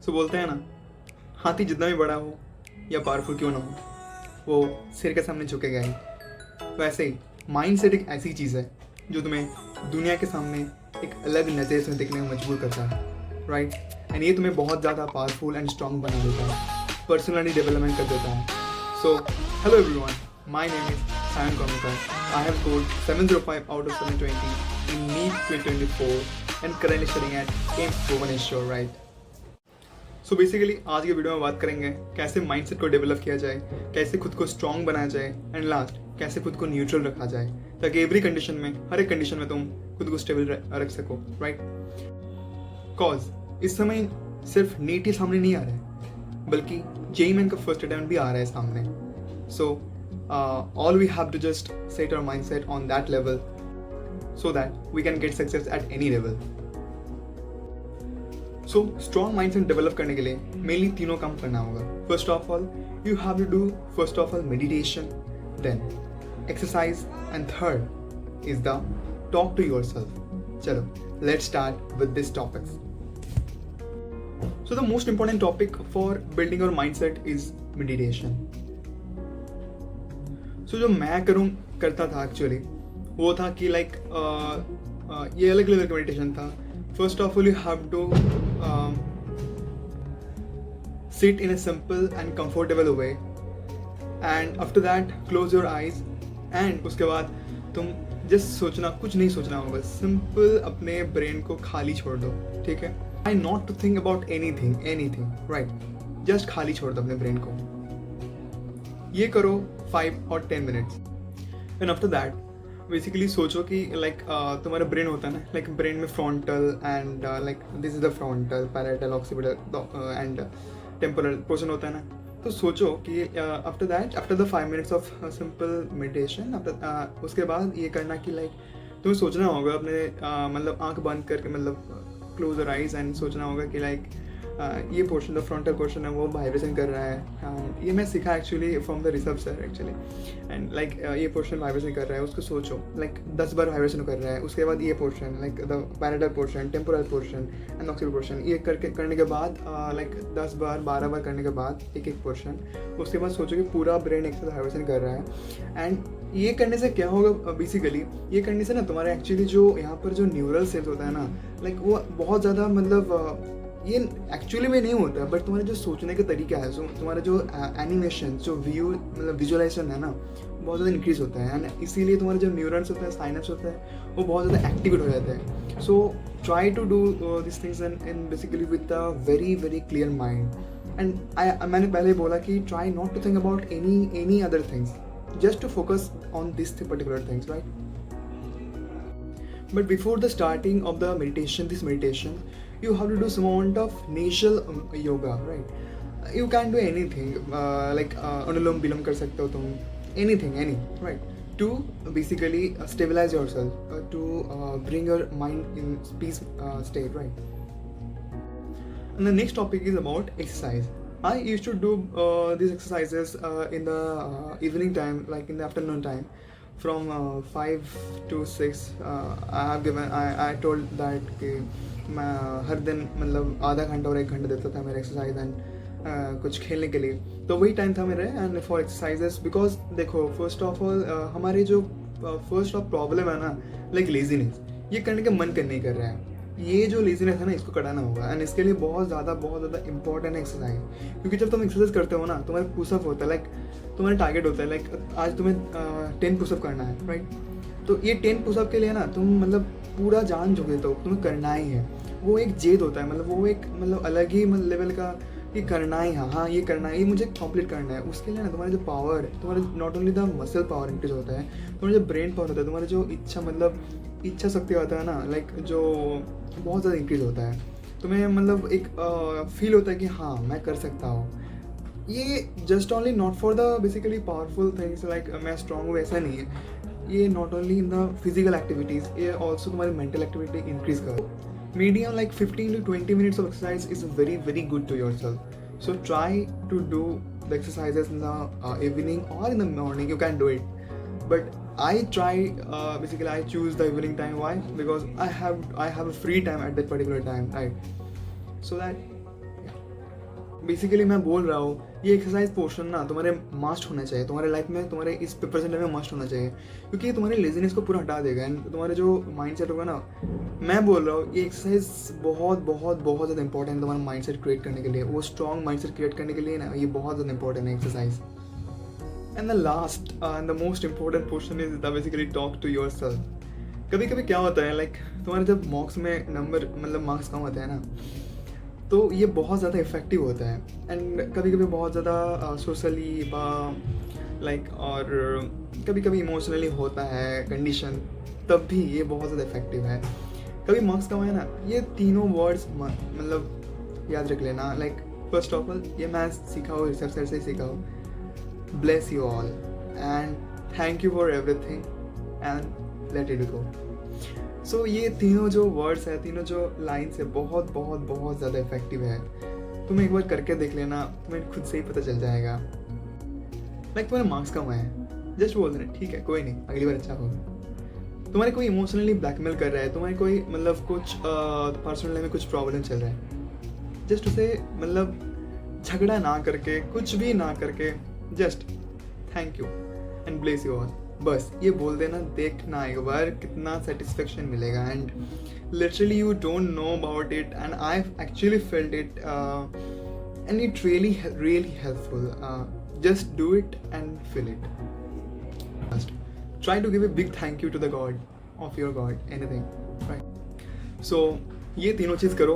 सो बोलते हैं ना, हाथी जितना भी बड़ा हो या पावरफुल क्यों ना हो, वो सिर के सामने झुकेगा ही। वैसे ही माइंड सेट एक ऐसी चीज़ है जो तुम्हें दुनिया के सामने एक अलग नज़र से देखने में मजबूर करता है, राइट। एंड ये तुम्हें बहुत ज़्यादा पावरफुल एंड स्ट्रॉन्ग बना देता है, पर्सनली डेवलपमेंट कर देता है। So hello everyone, my name is Sayan Komikar. I have scored 705 out of 720 in NEET 2024 and currently studying at AIIMS Bhubaneswar, right. So basically आज के वीडियो में बात करेंगे कैसे माइंडसेट को डेवलप किया जाए, कैसे खुद को स्ट्रॉन्ग बनाया जाए, एंड लास्ट कैसे खुद को न्यूट्रल रखा जाए, ताकि एवरी कंडीशन में, हर एक कंडीशन में तुम खुद को स्टेबल रख सको, राइट। कॉज इस समय सिर्फ नीट ही सामने नहीं आ रहा है, बल्कि जेईई मेन का फर्स्ट अटेम्प्ट भी आ रहा है सामने। So all we have to just set our mindset on that level so that we can get success at any level. So strong mindset develop करने के लिए mainly तीनों काम करना होगा. First of all, you have to do first of all meditation, then exercise, and third is the talk to yourself. चलो, let's start with these topics. So the most important topic for building your mindset is meditation. So जो मैं करता था actually वो था कि like ये अलग लेवल का मेडिटेशन था. First of all you have to sit in a simple and comfortable way, and after that close your eyes, and उसके बाद तुम जस्ट सोचना, कुछ नहीं सोचना होगा, सिंपल अपने ब्रेन को खाली छोड़ दो, ठीक है. I not to think about anything, right. Just खाली छोड़ दो अपने ब्रेन को. ये करो 5 और 10 minutes, and after that basically सोचो कि लाइक तुम्हारा ब्रेन होता है ना, लाइक ब्रेन में frontal and like this is the frontal, parietal, occipital and temporal portion होता है ना. तो सोचो कि after that, after the 5 minutes of simple meditation, after उसके बाद ये करना कि लाइक तुम्हें सोचना होगा अपने मतलब आंख बंद करके, मतलब क्लोज योर आइज, एंड सोचना होगा कि लाइक ये पोर्शन, द फ्रंटल पोर्शन है, वो वाइब्रेशन कर रहा है. ये मैं सीखा actually from the researcher actually. And like ये पोर्शन वाइब्रेशन कर रहा है, उसको सोचो लाइक 10 बार वाइब्रेशन कर रहा है. उसके बाद ये portion like the parietal portion, temporal portion and occipital portion, ये करने के बाद लाइक 10 बार 12 बार करने के बाद एक पोर्शन. उसके बाद सोचो कि पूरा ब्रेन एक साथ वाइब्रेशन कर रहा है. एंड ये करने से क्या होगा, बेसिकली ये करने से ना तुम्हारे एक्चुअली जो यहाँ पर जो न्यूरल सेल्स होता है ना, लाइक वो बहुत ज़्यादा, मतलब ये एक्चुअली में नहीं होता, बट तुम्हारे जो सोचने का तरीका है, जो तुम्हारा जो एनिमेशन, जो व्यू, मतलब विजुअलाइजेशन है ना, बहुत ज़्यादा इंक्रीज होता है. एंड इसीलिए तुम्हारे जो न्यूरॉन्स होता है, साइनप्स होता है, वो बहुत ज़्यादा एक्टिवेट हो जाता है. So try to do this things in basically with a very very clear mind. And मैंने पहले बोला कि try not to think about any other things, just to focus on this particular things, right. But before the starting of the meditation, this meditation, you have to do some amount of nasal yoga, right? You can do anything, like anulom vilom kar sakte ho tum, anything, right? To basically stabilize yourself, to bring your mind in peace state, right? And the next topic is about exercise. I used to do these exercises in the evening time, like in the afternoon time. From 5 to 6 I told that कि मैं हर दिन मतलब आधा घंटा और 1 घंटा देता था मेरे एक्सरसाइज एंड कुछ खेलने के लिए. तो वही टाइम था मेरे एंड फॉर एक्सरसाइजेस. बिकॉज देखो, फर्स्ट ऑफ ऑल हमारे जो फर्स्ट ऑफ प्रॉब्लम है ना, लाइक लेजीनेस, ये करने का मन नहीं कर रहा है. ये जो लेजीनेस है ना, इसको कटाना होगा. एंड इसके लिए बहुत ज़्यादा इंपॉर्टेंट है एक्सरसाइज. क्योंकि जब तुम एक्सरसाइज करते हो ना, तुम्हारा पुशअप होता है, लाइक तुम्हारा टारगेट होता है, लाइक आज तुम्हें 10 पुशअप करना है, राइट. तो ये 10 पुशअप के लिए ना तुम मतलब पूरा जान झोंक देते हो, तुम्हें करना ही है. वो एक जेद होता है, मतलब वो एक मतलब अलग ही लेवल का, ये करना ही है, हाँ ये करना है, ये मुझे कंप्लीट करना है. उसके लिए ना तुम्हारा जो पावर है, तुम्हारा not only the muscle power increase होता है, तुम्हारा जो ब्रेन पावर होता है, तुम्हारा जो इच्छा शक्ति होता है ना, लाइक जो बहुत ज़्यादा इंक्रीज होता है. तुम्हें मतलब एक फील होता है कि हाँ मैं कर सकता हूँ. ये just only not for the basically powerful things, like मैं स्ट्रॉन्ग हूँ, ऐसा नहीं है. ये not only in the physical activities, ये ऑल्सो तुम्हारी मेंटल एक्टिविटी इंक्रीज करो. Medium like 15 to 20 minutes of exercise is very very good to yourself. So try to do the exercises in the evening or in the morning. You can do it, but I try basically I choose the evening time. Why? Because I have a free time at that particular time, right? So that basically मैं बोल रहा हूँ ये exercise portion ना तुम्हारे must होना चाहिए, तुम्हारे लाइफ में, तुम्हारे इस प्रेजेंट में मस्ट होना चाहिए, क्योंकि ये तुम्हारे लेजीनेस को पूरा हटा देगा एंड तुम्हारे जो माइंडसेट होगा ना, मैं बोल रहा हूँ ये एक्सरसाइज बहुत बहुत बहुत ज़्यादा इंपॉर्टेंट है तुम्हारा माइंडसेट क्रिएट करने के लिए, वो स्ट्रॉन्ग माइंडसेट क्रिएट करने के लिए ना ये बहुत ज़्यादा इंपॉर्टेंट है exercise. And the last and the most important portion is the basically talk to yourself. कभी कभी क्या होता है लाइक तुम्हारे जब मॉक्स में नंबर मतलब मार्क्स कम होते हैं ना, तो ये बहुत ज़्यादा इफ़ेक्टिव होता है. एंड कभी कभी बहुत ज़्यादा सोशली लाइक और कभी कभी इमोशनली होता है कंडीशन, तब भी ये बहुत ज़्यादा इफ़ेक्टिव है. कभी मार्क्स कम है ना, ये तीनों वर्ड्स मतलब याद रख लेना. लाइक फर्स्ट ऑफ ऑल ये मैं सीखा हूँ, रिसर्च से ही सीखा हूँ. Bless you all and thank you for everything and let it go. So ये तीनों जो वर्ड्स है, तीनों जो लाइन्स है, बहुत बहुत बहुत ज़्यादा इफेक्टिव है. तुम एक बार करके देख लेना, तुम्हें खुद से ही पता चल जाएगा. लाइक तुम्हारे मार्क्स कम है, जस्ट बोल देना ठीक है कोई नहीं, अगली बार अच्छा होगा. तुम्हारे कोई इमोशनली ब्लैकमेल कर रहा है, तुम्हारे कोई मतलब कुछ पर्सनल लाइफ में कुछ प्रॉब्लम चल रहा है, जस्ट उसे मतलब झगड़ा ना करके, कुछ भी ना करके, just thank you and bless you all, बस ये बोल देना. देखना एक बार कितना सेटिस्फेक्शन मिलेगा. And literally you don't know about it and I actually felt it and it really really helpful. Just do it and feel it. First try to give a big thank you to the God of your God, anything, right? So ये तीनों चीज़ करो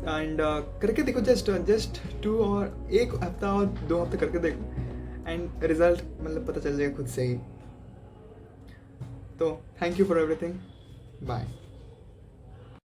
and करके देखो. Just 2 और 1 हफ्ता और 2 हफ्ते करके देखो एंड रिजल्ट मतलब पता चल जाएगा खुद से ही. तो thank you for everything, bye.